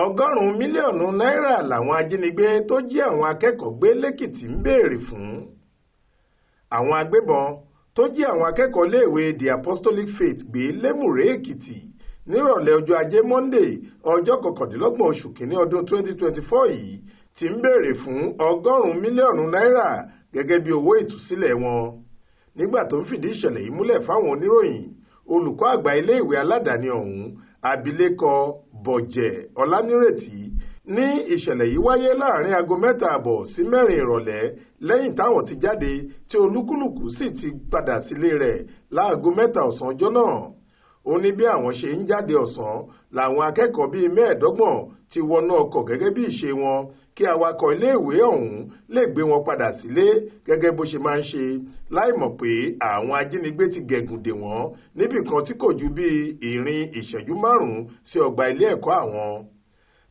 Ọgọrun-Un mílíọ̀nù náírà làwọn ajínigbé tó jí àwọn akẹ́kọ̀ọ́ gbé lẹ́kìtì ń béèrè fún. Àwọn agbébọn tó jí àwọn akẹ́kọ̀ọ́ iléèwé The Apostolic Faith gbé lẹ́mùrè Èkìtì nírọ̀lẹ́ ọjọ́ ajé Monday ọjọ́ 29 oṣù kìíní ọdún 2024 yìí ti ń béèrè fún ọgọ́rùn-ún mílíọ̀nù náírà gẹ́gẹ́ bí owó ìtúsílẹ̀ wọn. Nígbà tó ń fìdí ìṣẹ̀lẹ̀ yìí múlẹ̀ fáwọn oníròyìn, olùkọ́ àgbà iléèwé aládàáni ọ̀hún abilékọ Bọ̀jẹ̀ Ọlánírètí ní ìṣẹ̀lẹ̀ yìí wáyé láàrin aago 3:30 sí 4 ìrọ̀lẹ́ lẹ́yìn táwọn ti jáde tí olúkúlùkù sì ti padà sílé rẹ̀ láago 3 ọ̀sán ọjọ́ náà. Ó ní bí àwọn ṣe ń jáde ọ̀sán làwọn akẹ́kọ̀ọ́ bíi 25 ti wọnú ọkọ̀ gẹ́gẹ́ bí ìṣe wọn kí awakọ̀ iléèwé ọ̀hún lè gbé wọn padà sílé gẹ́gẹ́ bó ṣe máa ń ṣe, láì mọ̀ pé àwọn ajínigbé ti gẹ̀gùn dè wọ́n níbì kan tí kò ju bíi ìrìn ìṣẹ́jú 5 sí ọgbà ilé ẹ̀kọ́ àwọn.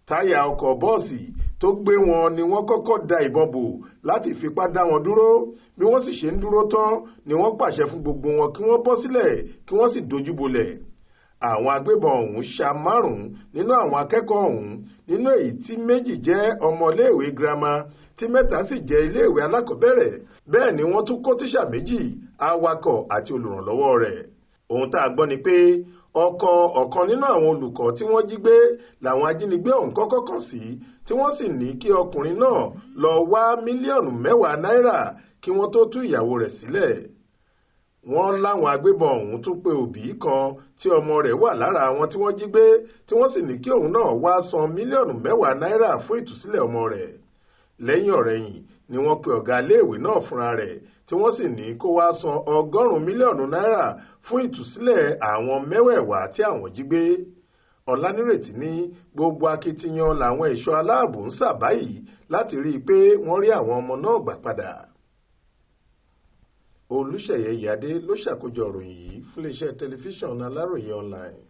Táyà ọkọ̀ bọ́ọ̀sì tó gbé wọn ni wọ́n kọ́kọ́ da ìbọn bò láti fipá dá wọn dúró. Bí wọ́n sì ṣe ń dúró tán ni wọ́n pàṣẹ fún gbogbo wọn kí wọ́n bọ́ sílẹ̀ kí wọ́n sì dojú bolẹ̀. Àwọn agbébọn ọ̀hún ṣá 5 nínú àwọn akẹ́kọ̀ọ́ ọ̀hún, nínú èyí tí 2 jẹ́ ọmọ iléèwé girama tí 3 sì jẹ́ iléèwé alákọ̀ọ́bẹ̀rẹ̀. Bẹ́ẹ̀ ni wọ́n tún kó tíṣà 2, awakọ̀ àti olùrànlọ́wọ́ rẹ̀. Ohun tá a gbọ́ ni pé ọkọ̀ ọ̀kan nínú àwọn olùkọ́ tí wọ́n jí gbé làwọn ajínigbé ọ̀hún kọ́kọ́ kàn sí, tí wọ́n sì ní kí ọkùnrin náà lọ wá mílíọ̀nù 10 náírà kí wọ́n tó tú ìyàwó rẹ̀ sílẹ̀. Wọ́n láwọn agbébọn ọ̀hún tún pe òbí kan tí ọmọ rẹ̀ wà lára àwọn tí wọ́n jí gbé, tí wọ́n sì ní kí òun náà wá san mílíọ̀nù 10 náírà fún ìtúsílẹ̀ ọmọ rẹ̀. Lẹ́yìn ọ̀rẹyìn ni wọ́n pe ọ̀gá iléèwé náà fúnra rẹ̀ tí wọ́n sì ní kó wá san ọgọ́rùn-ún mílíọ̀nù náírà fún ìtúsílẹ̀ àwọn 10 tí àwọn jí gbé. Ọlánírètí ní gbogbo akitiyan làwọn ẹ̀ṣọ́ aláàbò ń sà báyìí láti rí i pé wọ́n rí àwọn ọmọ náà gbà padà. Olúṣèyẹ Ìyádé ló ṣàkójọ ìròyìn yìí fún iléeṣẹ́ tẹlifíṣàn Aláròye online.